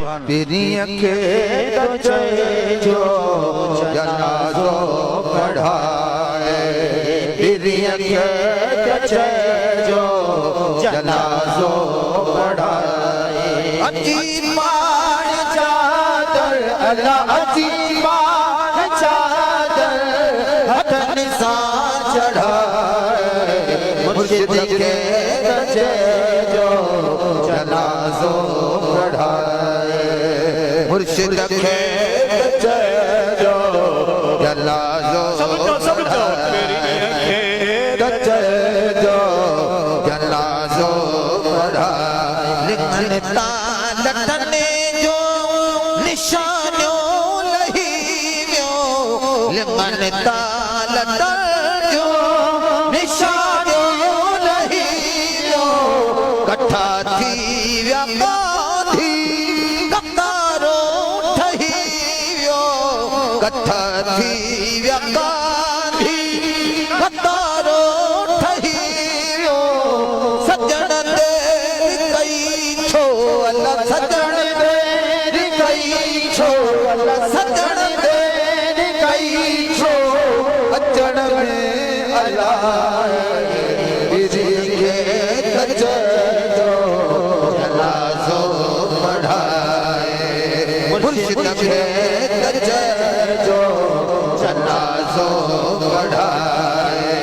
पीरिय के जो जनाजो पढ़ाए, पीरिय के जो जनाजो पढ़ाए। अजीबान चादर अल्लाह अजीबान चादर हथन सा चढ़ाए, मुर्शिद के जो जनाजो पढ़ाए, मुर्शिद के जो जनाजो जनाजो पढ़ाए। लिखनता लटने जो निशानियों लहीवियों, लिखनता लटन जो निशानियों लहीवियों, कट्ठा थी व्यापाधी कतारो ठहीवियो, कट्ठा थी व्यापाधी कतारो ठहीवियो। सजन देर कई छो अल्लाह, सजन देर कई छो अल्लाह, सजन देर कई छो अचण में अल्लाह। मुर्शिद के जो जनाजो पढ़ाए।